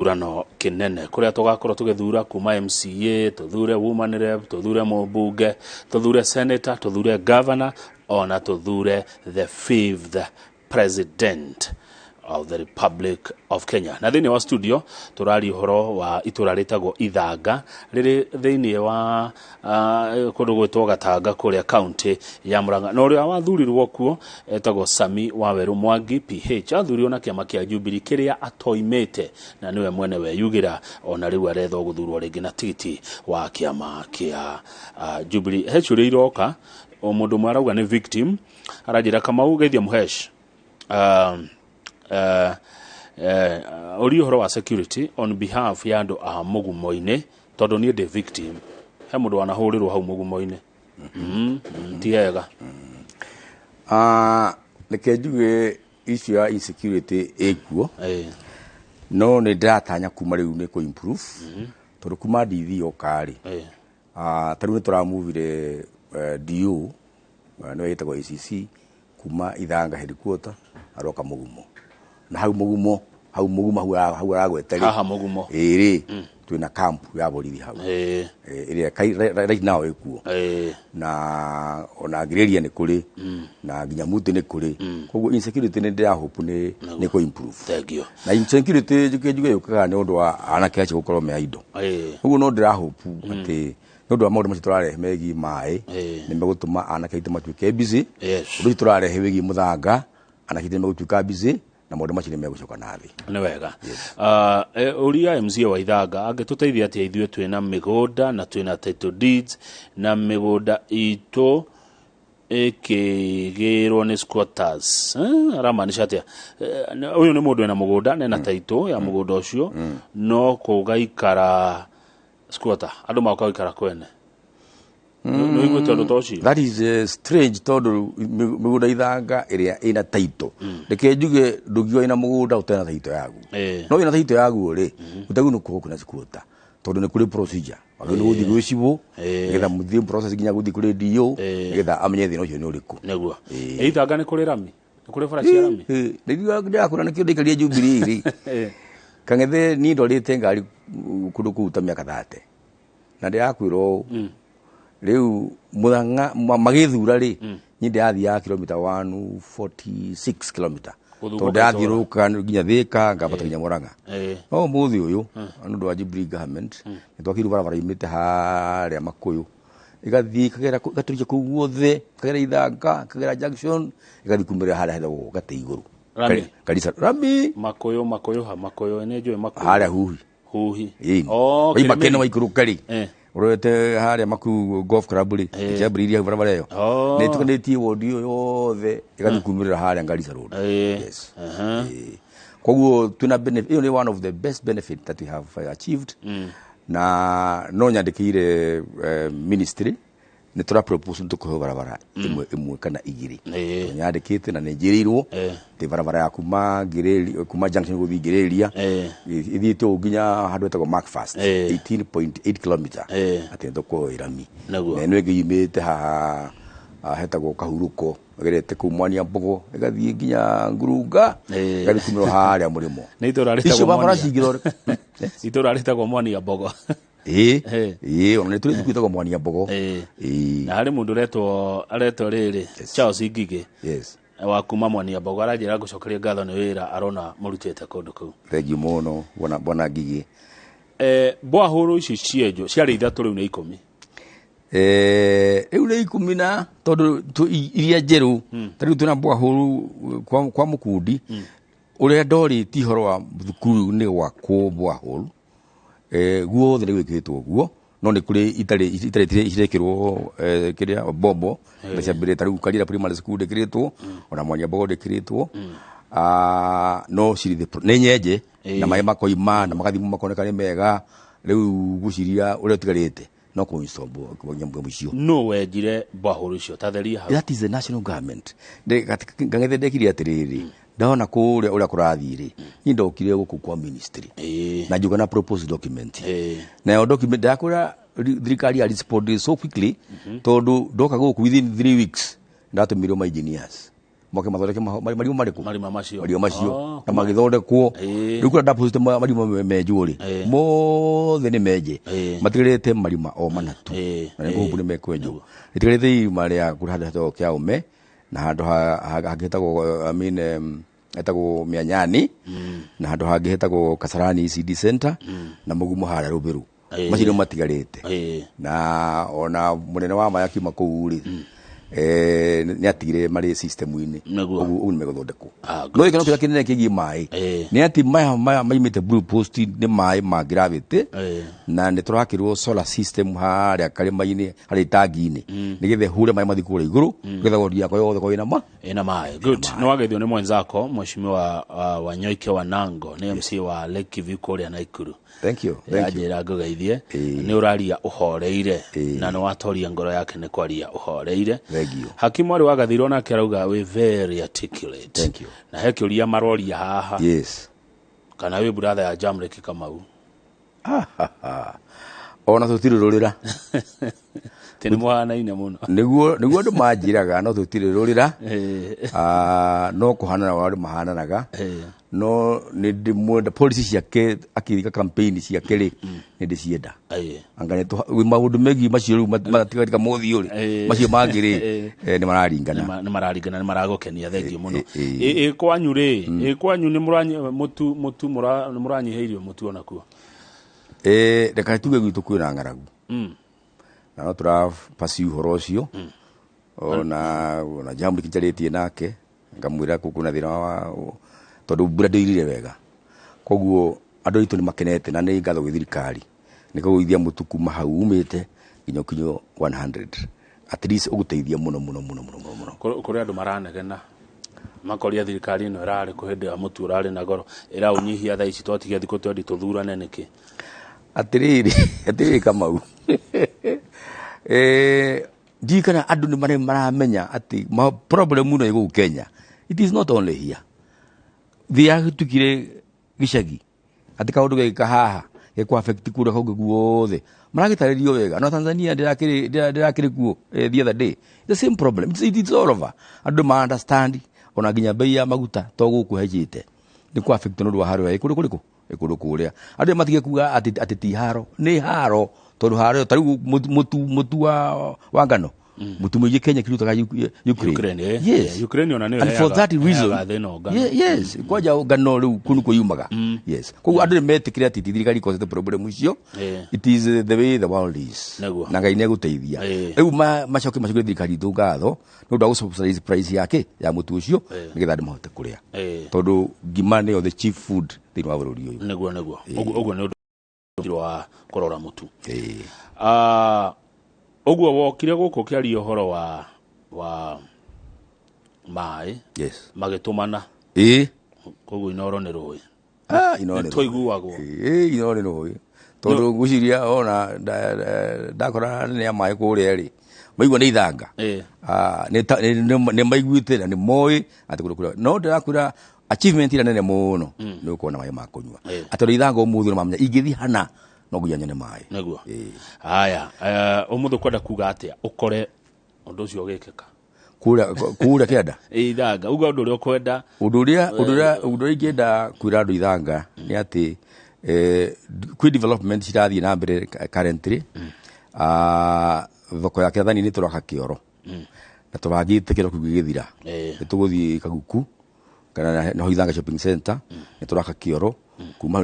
githurano kinene kuria tugakorwo tugithura kuma MCA tuthure woman rep tuthure mubunge tuthure senator tuthure governor ona tuthure the fifth president of the Republic of Kenya. Na thini wa studio turari horo wa itura ritagwo Ithanga riri thini wa kundu gwitwo Gatanga kuria county ya Murang'a. Na uria wathurirwo kuo etagwo Sami Waweru Mwangi PH athurirwo na kiama kia Jubilee kiria atoimete na niwe mwene we yugira ona riu aretho guthurwo ringi na titi wa kiama kia Jubilee. Hechuri iroka o mundu mwarauga ni victim arajira Kamau geithia muhesh uri horo wa security on behalf ya andu a mugumo-ini tondu ni the victim he mundu wanahurirwo hau mugumo-ini ti hega leke njuge issue ya insecurity ekuo no ni ndatanya kuma riu ni ku improve tondu kuma ndithi okari tariu ni turamuvire DO no yetagwo ACC kuma Ithanga headquarter aroka mugumo na hau mugumo hau aragweteri haha mugumo twina camp ya borithi hau iria right now ekuo na ona Girelia ni kuri na Ginyamuti ni kuri koguo insecurity ni ndira hope ni ko improve thank you na insecurity juke yukaga ni undu wa anake acio gukorwo me aido koguo no ndira hope ati nondu wa maundu macio turarehe megi mai ni megutuma anake aitũ matuĩke busy undu turarehe wegi muthanga anake aitũ megũtuĩka busy na maundu macio ni megucoka na thi ni wega uria MCA wa Ithanga angĩtũteithia ati ithuĩ twina migunda na twina title deeds na migunda itu ikigirwo ni squatters aramaanisha atia uyu ni mundu ena mugunda na title ya mugunda ucio no kugaikara squatter andu makaikara kwene no igwe tondu toci that is strange tondu migunda Ithanga iria ina title reke njuge ndugio ina mugunda utena title yagu no ina title yagu ri utagu no kuna squatter tondu ni kuri procedure wageni guthi gwicibo nigetha muthie process ginya guthi kuri DO nigetha amenye thina ucio ni uriku neguo Ithanga ni kuri rami ni kuri bara cia rami ndigwa ndakura nikio ndikaria Jubilee ri kangethe ni ndorite ngari kundu kuuta miaka 30 na ndirakwirwo riu Murang'a magithura ri ni ndathia kilomita 146 kilomita to ndathiruka nginya Thika ngabata nginya Murang'a no muthi uyu andu wa Jubilee government nitwakiru barabara imite haria Makuyu igathi kagera gaturije ku guothe kagera Ithanga kagera junction igathi kumira haria hetho gate iguru Karisa rami Makuyu ene njwe Makuyu haria huhi iba kene waikuru kari urete haria Makuyu golf club ri kiambiriria barabara yo nitukanĩtie ward yothe igathi kumira haria Garissa road yes koguo tuna benefit you know one of the best benefit that we have achieved na no nyandikire ministry ni tura propose tukuhe barabara imwe kana igiri nyandikite na nijirirwo te barabara ya kuma Girelia kuma junction guthi Girelia ithiite nginya handu etagwo Macfast 18.8 km atendo ko irami na eno ngiyimite ha hetagwo Kahuruko gerete kumwania Mbogo igathie nginya Ngurunga gathi kumiro haria murimo ni itura ritagwo mwania Mbogo ona tuli twitagwo mwania Mbogo na hari mundu aretwo riri Charles Ngige wa kuma mwania Mbogo aranjira gucokeria ngatho ni wira arona murutete kundu kuu thank you muno bona Ngige bwahuru ici cienjo ciarĩ ithatu riu ni 10 riu ni 10 na tondu iria njeru tariu tuna bwahuru kwa mukundi uria ndoriti horo wa thukuru ni gwakwo bwahuru guothe ni gwikitwo guo no ni kuri itari irekirwo kiria bombo na ciambire tariu Karira primary school ndikiritwo ona Mwania Mbogo ndikiritwo no ciri ni nyenje na mai makoima na magathi makoneka ni mega riu guciria uria tigarite no ko insombo ko nyambo mucio no wejire bwahuru cio tatheria ha that is the national government ngang'ethe ndekiri atiriri ndaona kuria uria kurathire ni ndokire guku kwa ministry na njuga na proposed document na document yakura thirikari ya respond so quickly tondu ndoka guku within 3 weeks ndatumirwo my engineers moke mathondeke marima mariku marima macio na magithondekwo riu kura deposit marima menju ri mothe ni menje matigirite marima o manatu na niguo mbuni mekwenju itigirite irima ria kurahanda to kia ume na handu hagitagwo etagwo Mianyani na handu hagitagwo Kasarani ECD Center na Mugumu hara Rubiru macini matigarite na ona munene wa mayaki makuri ni atigire mari system ini ugu ni megothondekwo no ikano kira kinene kigi mai ni ati maya maimite blue post ni mai ma gravity na ni turakirwo solar system haria karima-ini hari tangi-ini nigethe hure mai mathi kure iguru nigethe godi yako yothe ko ina mai good no wagethio ni mwenzako mheshimiwa Wanyoike Wanango ni MC wa Lake Kivu kuria Naikuru. Thank you. Ajira ngugeithie ni uraria uhoreire na no watoria ngoro yake ni kwaria uhoreire. Thank you. Hakimu ari wagathirwo na kirauga we very articulate. Thank you. Na hekiuria maroria haha. Yes. Kana we brother ya Jamrek Kamau. Ona tutirurira. Tini mwana ine muno. Niguo ndu majiraga no tutirurira. No kuhanana wa mahananaga. No ni ndimwenda policy ciake akirika campaign ciake ri ni ndicienda angane to maundu megi macio ru matigatika mothi uri macio mangiri ni mararingana ni maragokenia thengio muno kwanyu ri kwanyu ni mutu muranyiheirio mutu ona kuo reka tuge gwitu kwina ngaragu na no tura pasi uhoro ucio ona jambo kinjaritie nake ngamwira kukuna thina wa tondu mbura ndirire wega koguo andu itu ni makenete na ni ngatho githirikari nikuguithia mutuku mahau umite kinyo 100 at least uguteithia muno kuri andu maranegena makoria thirikari no irari kuhinde mutu urari na goro ira unyihia tha ici twatige thiku twendi tuthurane niki atiriri Kamau ndikana andu ni maramenya ati problem no igu Kenya. It is not only here. Thia tukire gicagi ati kaundu geka haha gekwa affect kura kau guothe maragitaririo wega no Tanzania ndirakiri kuo the other day the same problem it's all over andu ma understand ona ginya bei ya maguta to guku hejite ni kwa affect no dwa haro ikuru kuria andu matige kuga ati ti haro ni haro tondu haro tari mutu wa ngano mutu mwije Kenya kirutaga Ukraine. Yes, Ukraine ona ni and for that reason yes kwaja ngano ru kunu ko yumaga yes kogu andu metikire ati thirikari cause the problem icio it is the way the world is na ngai ne guteithia riu macoke thirikari tungatho no ndu subsidize price yake ya mutu ucio nigetha ndi mahote kuria tondu ngima ni the chief food thini wa bururi uyu neguo ogwo ni ndu wa korora mutu ogwo wokire guko kiari uhoro wa mai yes magitumana koguo inoro ni roi inoro ni toiguagwo inoro ni roi tondu guciria ona ndakora ni mai kuria ri maigua ni ithanga ni maiguite na ni moi ati kura no ndakura achievement ira nene muno ni ukona mai makunywa atari ithanga umuthi no mamenya ingithi hana no guyanya ne mai neguo haya umuthu kwenda kuga atia ukore undu ucio ugikeka kura kienda ithanga uga undu uri kwenda undu ingenda kwira andu ithanga ni ati kwi development cirathie na mbere currently thoko ya Kethani ni turaka kioro na turagite kiro kugithira nituguthie Kaguku kana no ithanga shopping center ni turaka kioro kuma